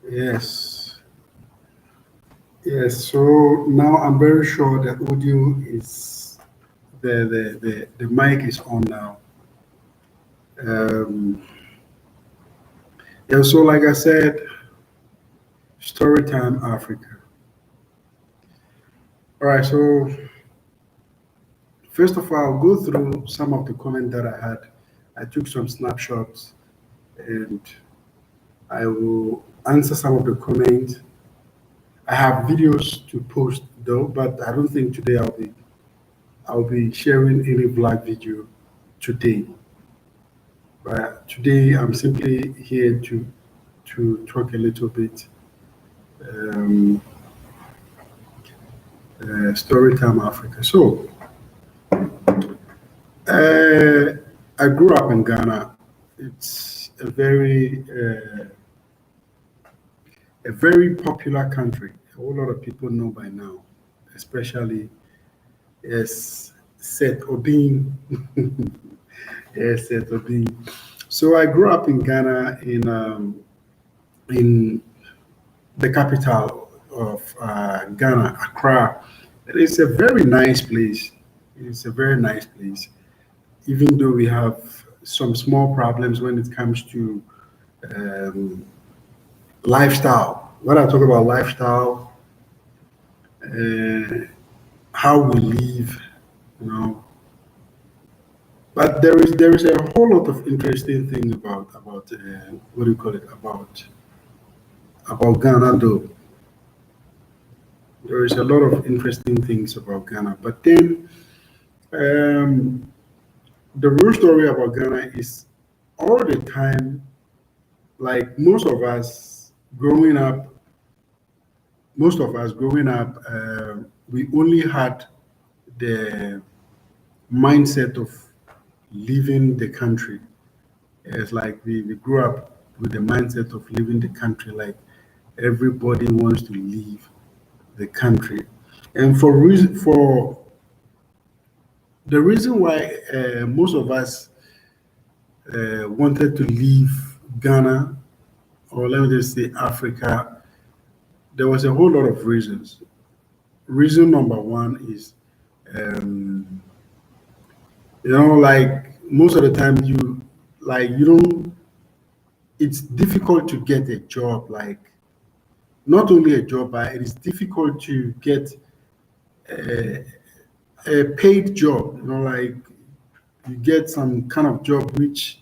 Yes, yes. So now I'm very sure that audio is the mic is on now. Um, yeah. So like I said, story time Africa. All right. So first of all, I'll go through some of the comments that I had. I took some snapshots and I will answer some of the comments. I have videos to post though, but I don't think today I'll be sharing any vlog video today. But today I'm simply here to talk a little bit um, Storytime Africa. So uh, I grew up in Ghana. It's a very popular country. A whole lot of people know by now, especially yes, Seth Obin. Yes, Seth Obin. So I grew up in Ghana in the capital of Ghana, Accra. It's a very nice place. It's a very nice place. Even though we have some small problems when it comes to um, lifestyle. When I talk about lifestyle, uh, how we live, you know. But there is a whole lot of interesting thing about what do you call it about Ghana though. There is a lot of interesting things about Ghana. But then um, the real story about Ghana is all the time, like most of us growing up, we only had the mindset of leaving the country. It's like we grew up with the mindset of leaving the country, like everybody wants to leave the country. And for the reason why most of us wanted to leave Ghana, or let me just say Africa, there was a whole lot of reasons. Reason number one is, um, like most of the time you don't, it's difficult to get a job, like not only a job, but it is difficult to get a paid job, like you get some kind of job which,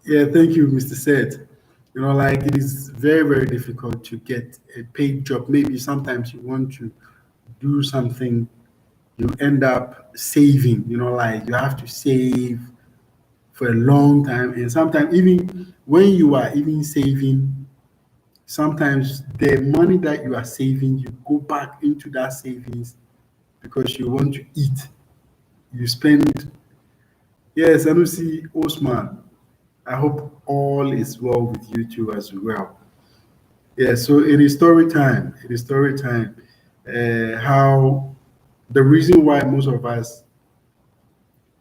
yeah, thank you, Mr. Said. Like it is very, very difficult to get a paid job. Maybe sometimes you want to do something, you end up saving, like you have to save for a long time. And sometimes, even when you are even saving, sometimes the money that you are saving, you go back into that savings because you want to eat. You spend, yes, I don't see Osman. I hope all is well with you too as well. Yeah, so it is story time. It is story time. How the reason why most of us,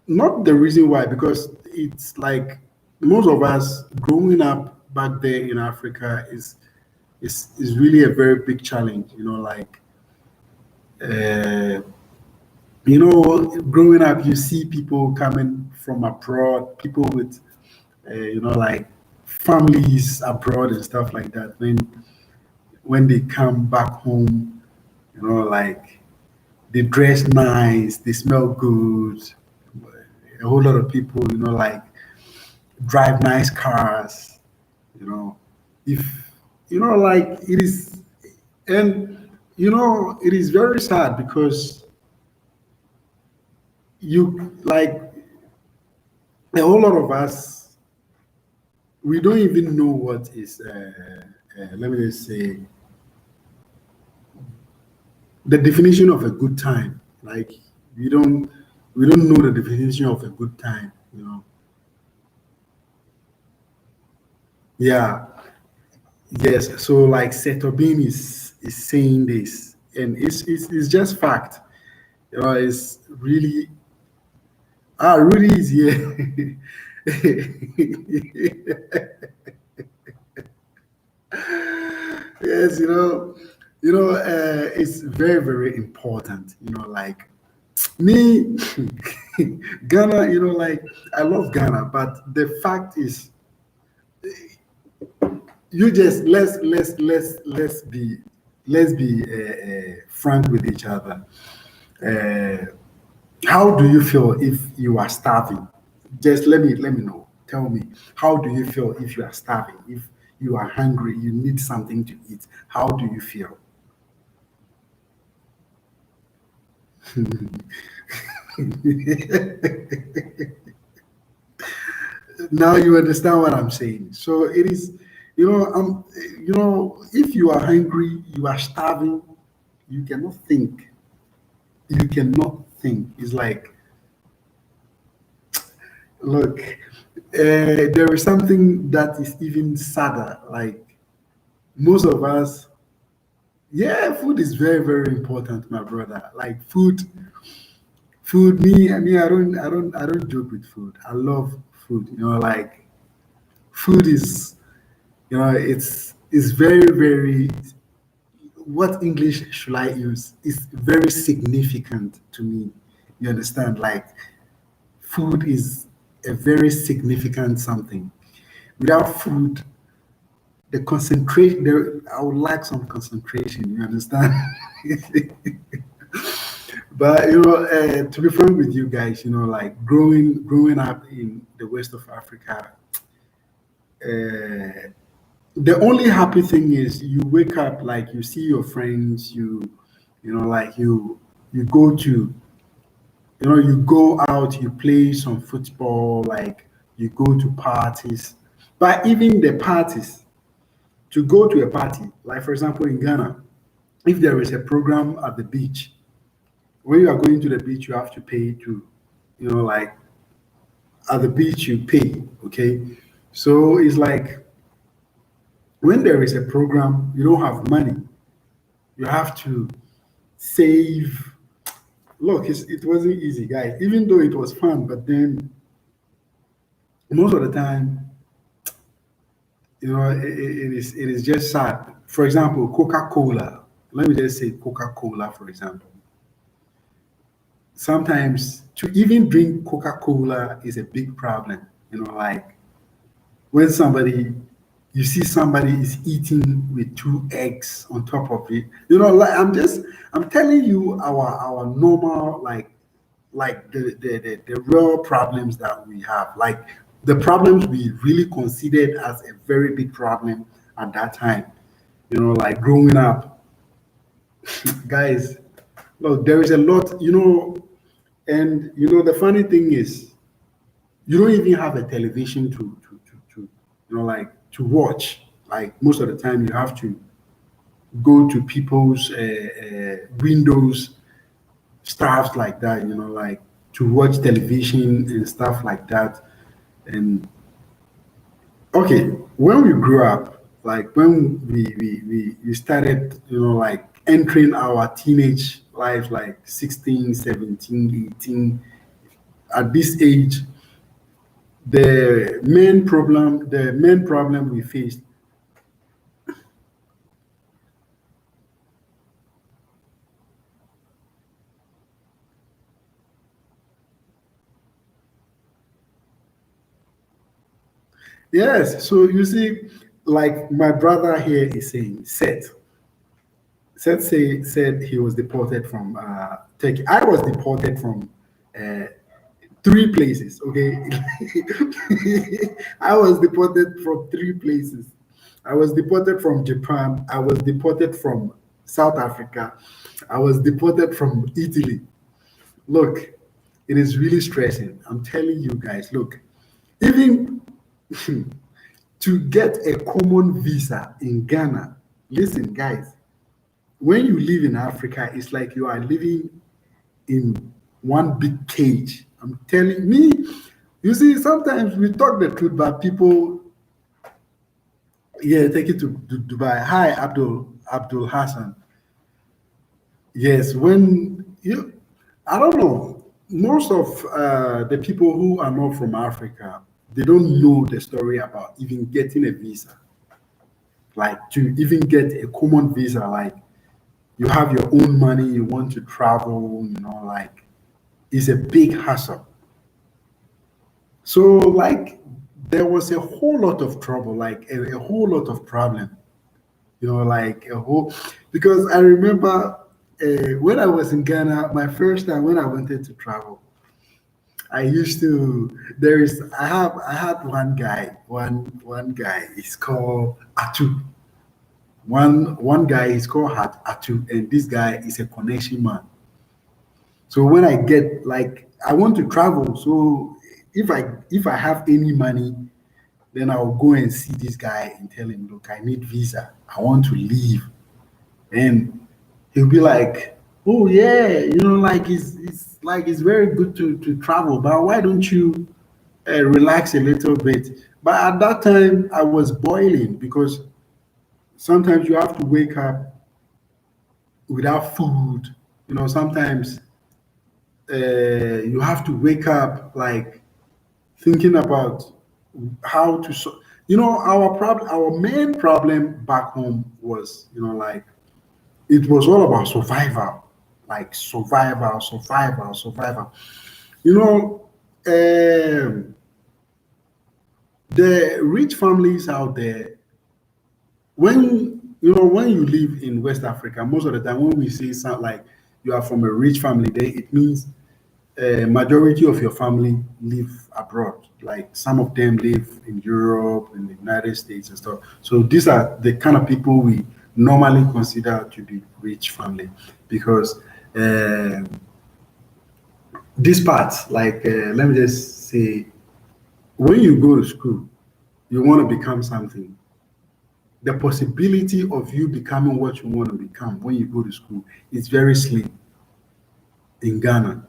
not the reason why, because it's like most of us growing up back there in Africa is really a very big challenge. Like uh, growing up, you see people coming from abroad, people with like families abroad and stuff like that. When they come back home, like they dress nice, they smell good. A whole lot of people, like drive nice cars. You know, if like it is, and it is very sad because you like a whole lot of us, we don't even know what is. Let me just say the definition of a good time. Like we don't we don't know the definition of a good time. Yeah, yes. So like Setobin is saying this, and it's just fact. It's really really is here. Yes, it's very, very important. Like me, Ghana. Like I love Ghana, but the fact is, you just let's be frank with each other. Uh, how do you feel if you are starving? Just let me know. Tell me, how do you feel if you are starving? If you are hungry, you need something to eat. How do you feel? Now you understand what I'm saying. So it is, if you are hungry, you are starving, you cannot think. You cannot think. It's like, look, there is something that is even sadder. Like most of us, yeah, food is very, very important, my brother. Like food. Me, I don't joke with food. I love food. Like food is, it's very, very. What English should I use? It's very significant to me. You understand? Like food is a very significant something. Without food, the concentration there, I would like some concentration. You understand? But to be frank with you guys, like growing up in the west of Africa, uh, the only happy thing is you wake up, like you see your friends, like you go to, you go out, you play some football, like you go to parties. But even the parties, to go to a party, like for example in Ghana, if there is a program at the beach, when you are going to the beach, you have to pay to, like at the beach you pay, okay? So it's like when there is a program, you don't have money, you have to save. Look, it wasn't easy, guys, even though it was fun, but then most of the time, it is just sad. For example, Coca-Cola. Let me just say Coca-Cola, for example. Sometimes to even drink Coca-Cola is a big problem. Like when you see somebody is eating with two eggs on top of it. Like I'm telling you our normal, like the real problems that we have, like the problems we really considered as a very big problem at that time. Like growing up, guys. Look, there is a lot, and the funny thing is, you don't even have a television to like to watch. Like most of the time, you have to go to people's windows, stuff like that. Like to watch television and stuff like that. And okay, when we grew up, like when we started, like entering our teenage life, like 16, 17, 18, at this age, the main problem we faced. Yes, so you see, like my brother here is saying, said he was deported from Turkey. I was deported from uh, three places. Okay, I was deported from three places. I was deported from Japan. I was deported from South Africa. I was deported from Italy. Look, it is really stressing. I'm telling you guys. Look, even to get a common visa in Ghana. Listen, guys, when you live in Africa, it's like you are living in one big cage. I'm telling me, you see, sometimes we talk the truth, but people, yeah, take it to Dubai. Hi, Abdul Hassan. Yes, I don't know, most of the people who are not from Africa, they don't know the story about even getting a visa. like to even get a common visa, like you have your own money, you want to travel, like it's a big hassle. So like there was a whole lot of trouble, like a whole lot of problem, like a whole, because I remember when I was in Ghana, my first time when I wanted to travel, I used to. I had one guy. He's called Atu. One guy is called Atu, and this guy is a connection man. So when I get like I want to travel, so if I have any money, then I'll go and see this guy and tell him, look, I need visa. I want to leave. And he'll be like, oh yeah, like it's like it's very good to travel, but why don't you relax a little bit? But at that time, I was boiling because sometimes you have to wake up without food. Sometimes you have to wake up like thinking about how to. Our main problem back home was, like it was all about survival, like survival, survival, survival. You know, um, the rich families out there, when you live in West Africa, most of the time when we say something like you are from a rich family, then it means a majority of your family live abroad. Like some of them live in Europe, in the United States and stuff. So these are the kind of people we normally consider to be rich family because uh, this part, like let me just say, when you go to school, you want to become something. The possibility of you becoming what you want to become when you go to school is very slim in Ghana.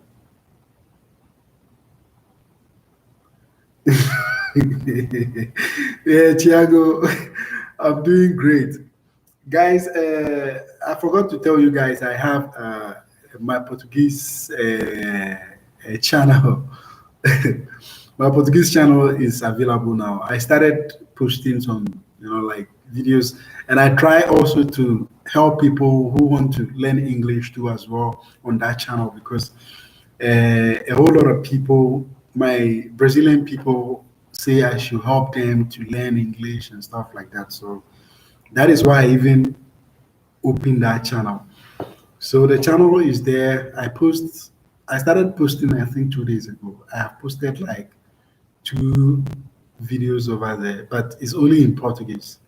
Yeah, Thiago, I'm doing great. Guys, I forgot to tell you guys I have my Portuguese channel. My Portuguese channel is available now. I started posting some, like videos, and I try also to help people who want to learn English too as well on that channel because a whole lot of people, my Brazilian people, say I should help them to learn English and stuff like that. So that is why I even opened that channel. So the channel is there. I started posting, I think 2 days ago. I have posted like two videos over there, but it's only in Portuguese.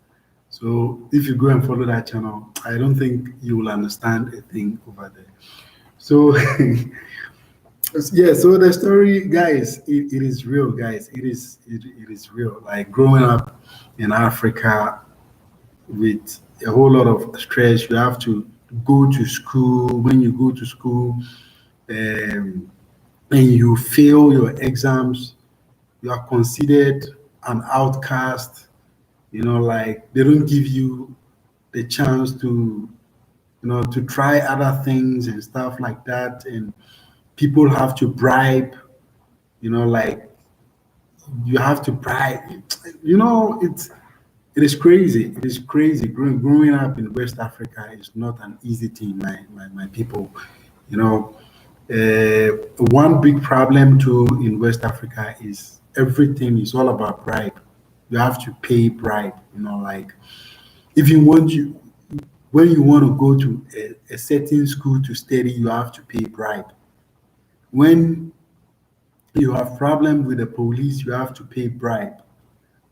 So if you go and follow that channel, I don't think you will understand a thing over there. So yeah, so the story, guys, it is real, guys. It is real. Like growing up in Africa with a whole lot of stress, you have to go to school. When you go to school, um, and you fail your exams, you are considered an outcast. Like they don't give you the chance to, to try other things and stuff like that. And people have to bribe, like you have to bribe. It is crazy. It is crazy. Growing up in West Africa is not an easy thing, my people. You know, one big problem too in West Africa is everything is all about bribe. You have to pay bribe. Like if you want you when you want to go to a certain school to study, you have to pay bribe. When you have problem with the police, you have to pay bribe.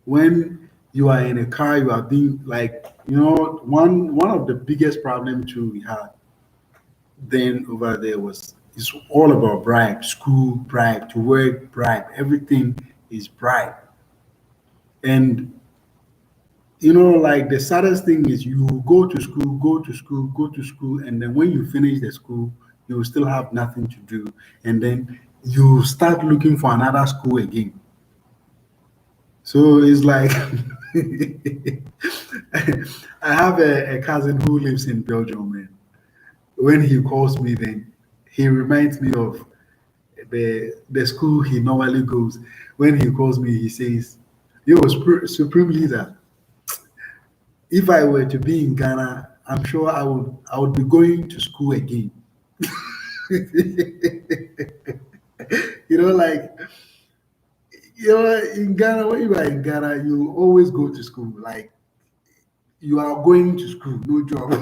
When you are in a car, you are being like, one of the biggest problem too we had then over there was it's all about bribe, school bribe, to work bribe, everything is bribe. And like the saddest thing is you go to school, go to school, go to school, and then when you finish the school, you will still have nothing to do. And then you start looking for another school again. So it's like I have a cousin who lives in Belgium, man. When he calls me, then he reminds me of the school he normally goes. When he calls me, he says, "Yo, Supreme Leader, If I were to be in Ghana, I'm sure I would be going to school again. Like in Ghana, when you are in Ghana, you always go to school. Like you are going to school, no job.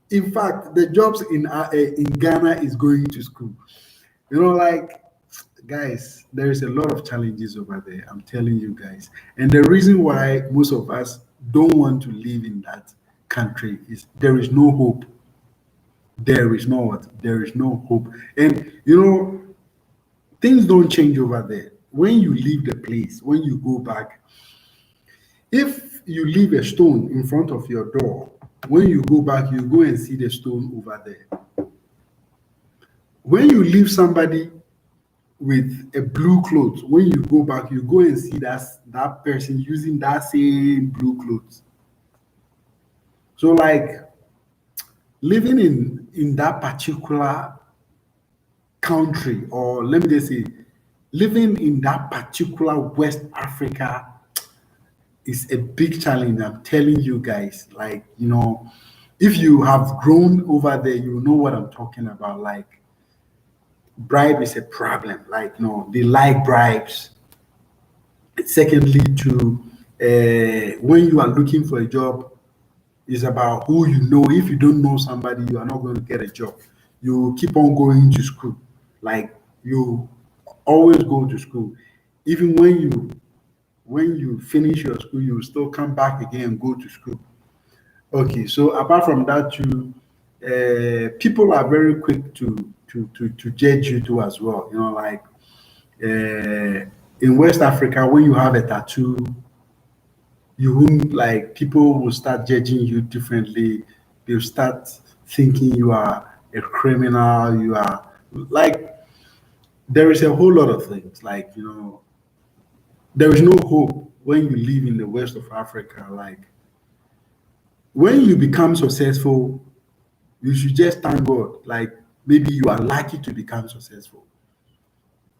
In fact, the jobs in Ghana is going to school. Like guys, there is a lot of challenges over there. I'm telling you guys, and the reason why most of us don't want to live in that country is there is no hope. There is no what? There is no hope, and things don't change over there. When you leave the place, when you go back, if you leave a stone in front of your door, when you go back, you go and see the stone over there. When you leave somebody with a blue cloth, when you go back, you go and see that person using that same blue clothes. So like living in that particular country, or let me just say, living in that particular West Africa is a big challenge. I'm telling you guys, like, if you have grown over there, you know what I'm talking about. Like, bribe is a problem. Like, they like bribes. Secondly, to when you are looking for a job, it's about who you know. If you don't know somebody, you are not going to get a job. You keep on going to school. Like you always go to school. Even when you finish your school, you still come back again and go to school. Okay, so apart from that, too, people are very quick to judge you too as well. Like in West Africa, when you have a tattoo, you won't like people will start judging you differently. They'll start thinking you are a criminal. You are like there is a whole lot of things. Like there is no hope when you live in the west of Africa. Like when you become successful, you should just thank God. Like maybe you are lucky to become successful.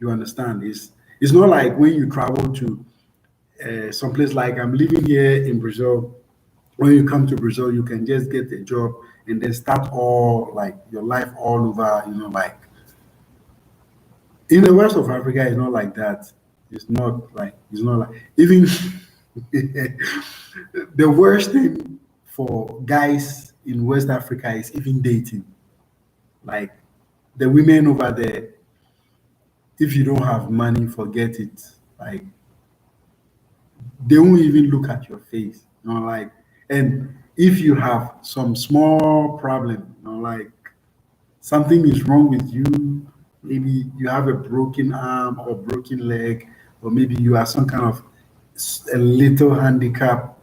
You understand? It's not like when you travel to someplace like I'm living here in Brazil. When you come to Brazil, you can just get a job and then start all like your life all over. Like in the west of Africa, it's not like that. It's not like even the worst thing for guys in West Africa is even dating. Like the women over there, if you don't have money, forget it. Like they won't even look at your face. Like and if you have some small problem, like something is wrong with you, maybe you have a broken arm or broken leg, or maybe you are some kind of a little handicap,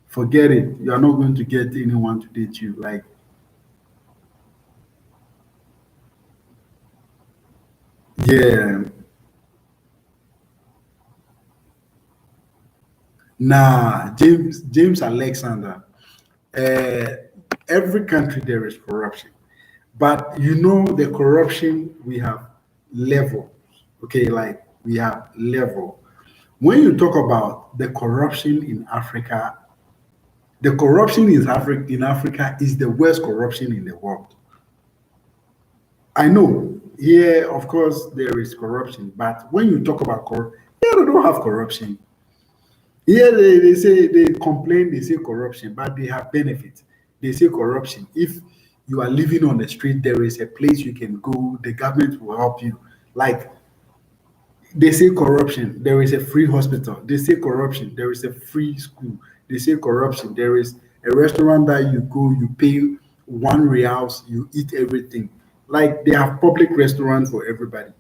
forget it. You are not going to get anyone to date you. Like, yeah, nah, James Alexander. Uh, every country there is corruption, but the corruption we have levels. Okay, like we have level. When you talk about the corruption in Africa, the corruption in Africa is the worst corruption in the world. I know here, of course, there is corruption, but when you talk about corruption, here they don't have corruption. Here they say they complain, they say corruption, but they have benefits. They say corruption. If you are living on the street, there is a place you can go, the government will help you. Like they say corruption, there is a free hospital. They say corruption, there is a free school. They say corruption, there is a restaurant that you go, you pay one reals, you eat everything. Like they have public restaurants for everybody.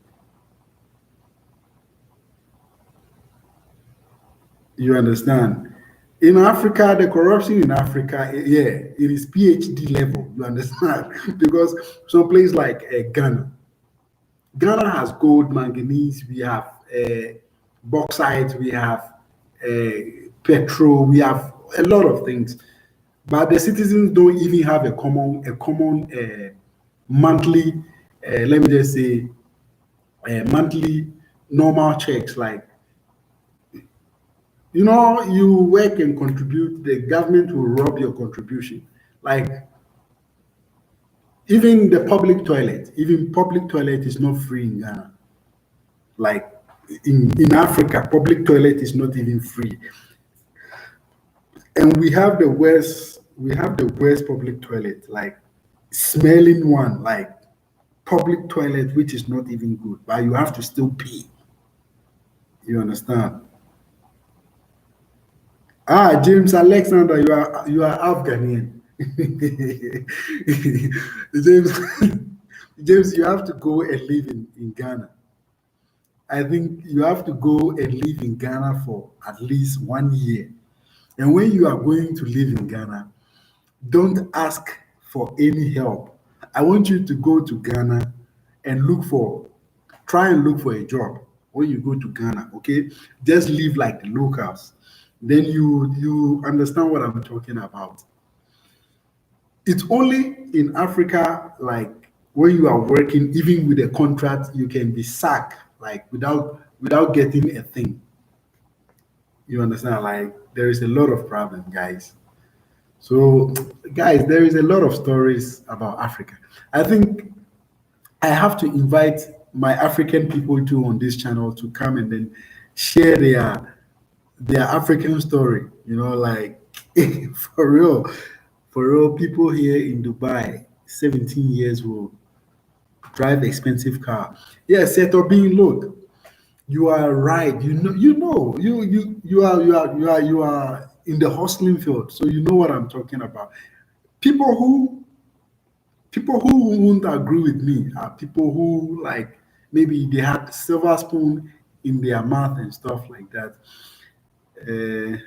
You understand? In Africa, the corruption in Africa, yeah, it is PhD level. You understand? Because some place like Ghana has gold, manganese, we have bauxite, we have petrol, we have a lot of things. But the citizens don't even have a common monthly, let me just say, monthly normal checks. Like you work and contribute, the government will rob your contribution. Like even public toilet is not free in Ghana. Like in Africa, public toilet is not even free. And we have the worst public toilet, like smelling one, like public toilet, which is not even good, but you have to still pay. You understand? Ah, James Alexander, you are Afghanian. James, James, you have to go and live in Ghana. I think you have to go and live in Ghana for at least 1 year. And when you are going to live in Ghana, don't ask for any help. I want you to go to Ghana and try and look for a job when you go to Ghana, okay? Just live like the locals. Then you understand what I'm talking about. It's only in Africa, like when you are working, even with a contract, you can be sacked like without getting a thing. You understand? Like there is a lot of problem, guys. So, guys, there is a lot of stories about Africa. I think I have to invite my African people too on this channel to come and then share their African story. Like for real, people here in Dubai, 17 years will drive expensive car. Yes, Setobin, look, you are right. You are in the hustling field, so you know what I'm talking about. People who people who won't agree with me are people who like maybe they had silver spoon in their mouth and stuff like that. Uh,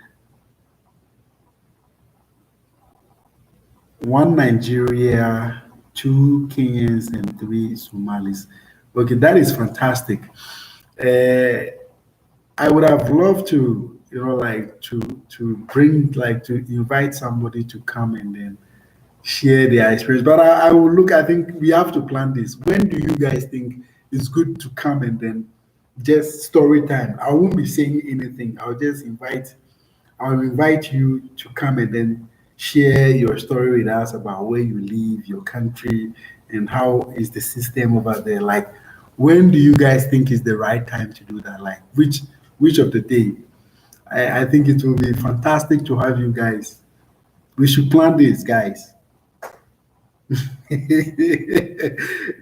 One Nigeria, two Kenyans, and three Somalis. Okay, that is fantastic. Uh, I would have loved to, like to invite somebody to come and then share their experience. But I will look. I think we have to plan this. When do you guys think it's good to come and then just story time? I won't be saying anything. I'll invite you to come and then share your story with us about where you live, your country, and how is the system over there. Like, when do you guys think is the right time to do that? Like, which of the day? I think it will be fantastic to have you guys. We should plan this, guys.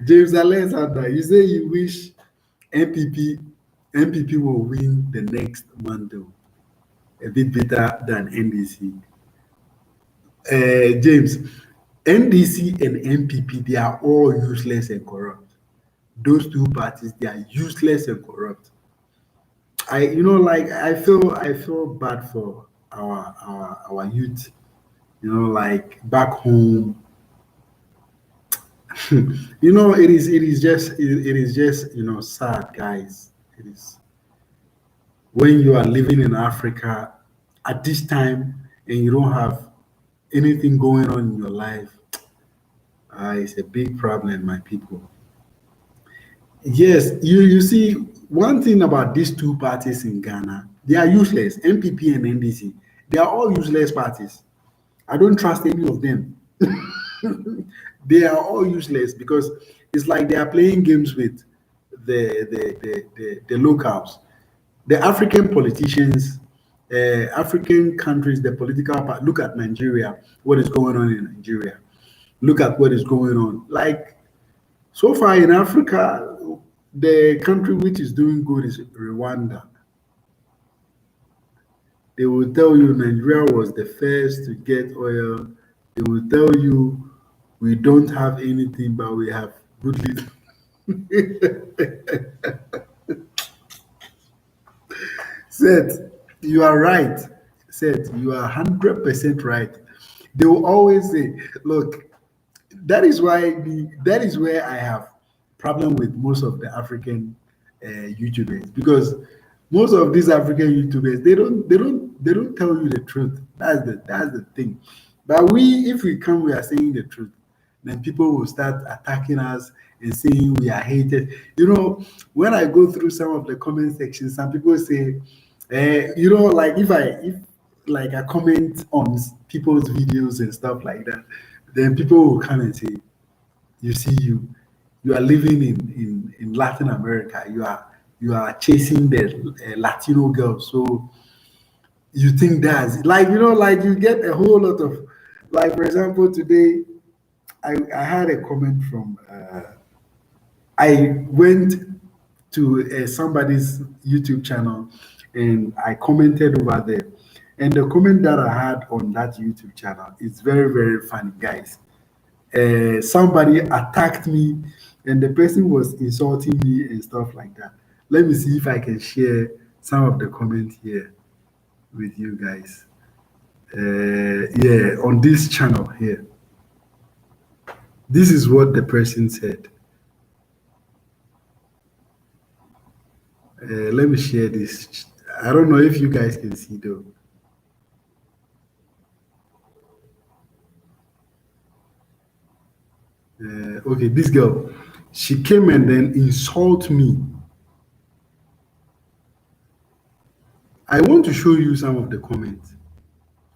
James Alexander, you say you wish MPP MPP will win the next Mando a bit better than NDC. James, NDC and MPP, they are all useless and corrupt. Those two parties, they are useless and corrupt. Like I feel bad for our youth. Like back home, it is just sad, guys. It is when you are living in Africa at this time and you don't have anything going on in your life. It's a big problem, my people. Yes, you see, one thing about these two parties in Ghana, they are useless. MPP and NDC, they are all useless parties. I don't trust any of them. They are all useless because it's like they are playing games with the locals. The African politicians, African countries, the political part. Look at Nigeria, what is going on in Nigeria. Look at what is going on. Like so far in Africa, the country which is doing good is Rwanda. They will tell you Nigeria was the first to get oil. They will tell you we don't have anything, but we have good leaders. Seth, you are right. Seth, you are 100% right. They will always say, look, that is where I have problem with most of the African YouTubers because most of these African YouTubers they don't tell you the truth. That's the thing. But if we come, we are saying the truth. Then people will start attacking us and saying we are hated. When I go through some of the comment sections, some people say Like if like I comment on people's videos and stuff like that, then people will come and say, "You see, you are living in Latin America. You are chasing the Latino girls. So you think that's like like you get a whole lot of like for example today I had a comment from I went to somebody's YouTube channel and I commented over there. And the comment that I had on that YouTube channel is very, very funny, guys. Somebody attacked me and the person was insulting me and stuff like that. Let me see if I can share some of the comments here with you guys. Yeah, on this channel here. This is what the person said. Let me share this. I don't know if you guys can see though. Okay, this girl, she came and then insult me. I want to show you some of the comments.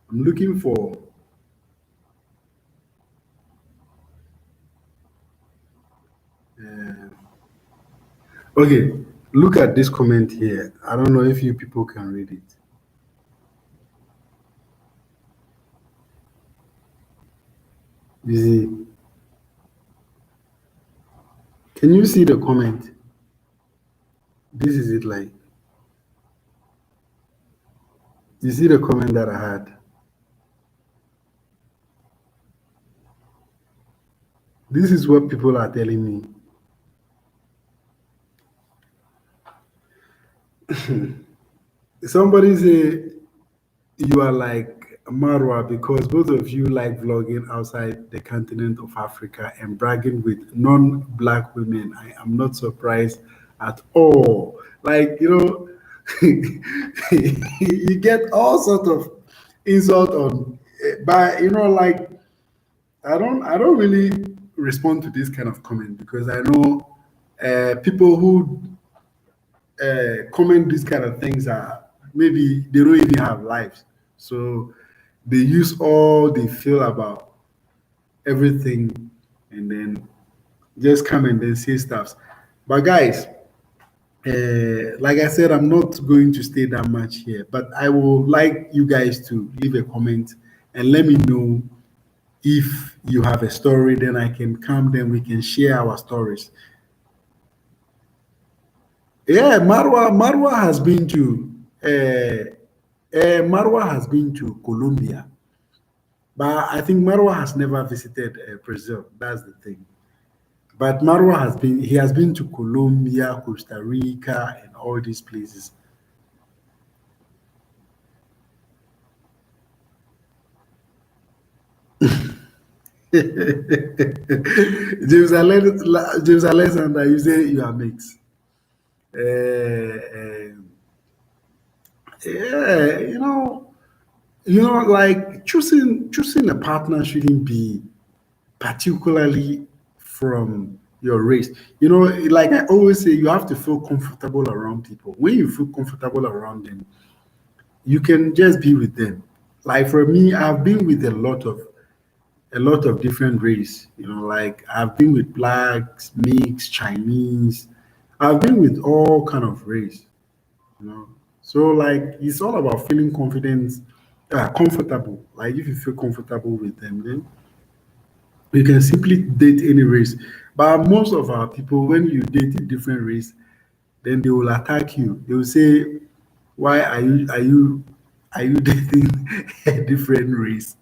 I'm looking for. Okay, look at this comment here. I don't know if you people can read it. You see, can you see the comment? This is it like. You see the comment that I had. This is what people are telling me. Somebody say you are like Marwa because both of you like vlogging outside the continent of Africa and bragging with non-black women. I am not surprised at all. Like, you get all sort of insult on by like I don't really respond to this kind of comment because I know people who comment these kind of things are maybe they don't even have lives. So they use all they feel about everything and then just come and then say stuff. But guys, like I said, I'm not going to stay that much here, but I would like you guys to leave a comment and let me know if you have a story, then I can come, then we can share our stories. Yeah, Marwa has been to Marwa has been to Colombia, but I think Marwa has never visited Brazil. That's the thing. But Marwa he has been to Colombia, Costa Rica, and all these places. James Alexander, you say you are mixed. Yeah, like choosing a partner shouldn't be particularly from your race. Like I always say, you have to feel comfortable around people. When you feel comfortable around them, you can just be with them. Like for me, I've been with a lot of different race. Like I've been with blacks, mixed, Chinese. I've been with all kind of race. you know. So like it's all about feeling comfortable. Like if you feel comfortable with them, then you can simply date any race. But most of our people, when you date a different race, then they will attack you. They will say, "Why are you dating a different race?"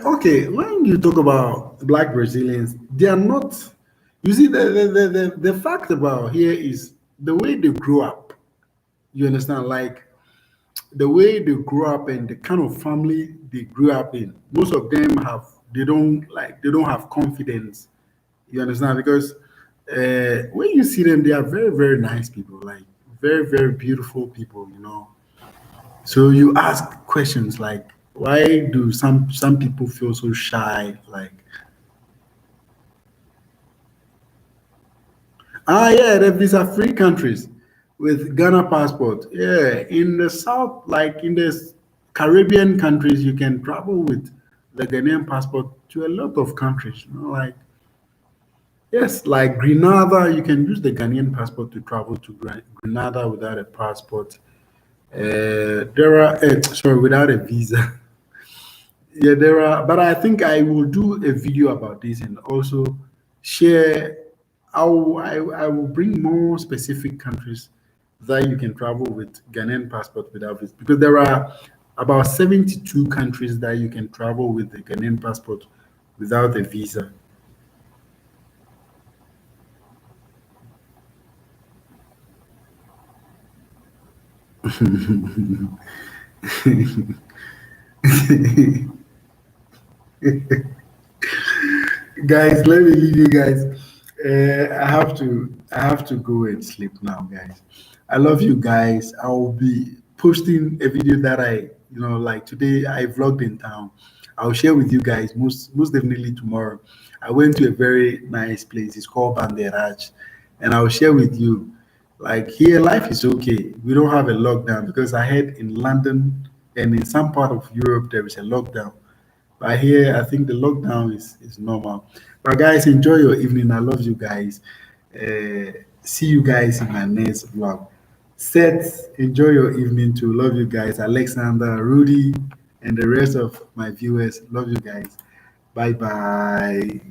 Okay, when you talk about black Brazilians, they are not. You see, the fact about here is the way they grew up. You understand? Like the way they grew up and the kind of family they grew up in. Most of them they don't have confidence. You understand? Because when you see them, they are very, very nice people, like very, very beautiful people. So you ask questions like, why do some people feel so shy? Like, Yeah, the visa-free countries with Ghana passport. Yeah, in the south, like in the Caribbean countries, you can travel with the Ghanaian passport to a lot of countries. Like yes, like Grenada, you can use the Ghanaian passport to travel to Grenada without a passport. There are sorry, without a visa. Yeah, there are, but I think I will do a video about this and also share. I will bring more specific countries that you can travel with Ghanaian passport without visa because there are about 72 countries that you can travel with the Ghanaian passport without a visa. Guys, let me leave you guys. I have to go and sleep now, guys. I love you guys. I will be posting a video that like today I vlogged in town. I'll share with you guys most definitely tomorrow. I went to a very nice place. It's called Banderaj, and I'll share with you. Like here, life is okay. We don't have a lockdown because I heard in London and in some part of Europe there is a lockdown. But here, I think the lockdown is normal. But guys, enjoy your evening. I love you guys. See you guys in my next vlog. Seth, enjoy your evening too. Love you guys. Alexander, Rudy, and the rest of my viewers. Love you guys. Bye bye.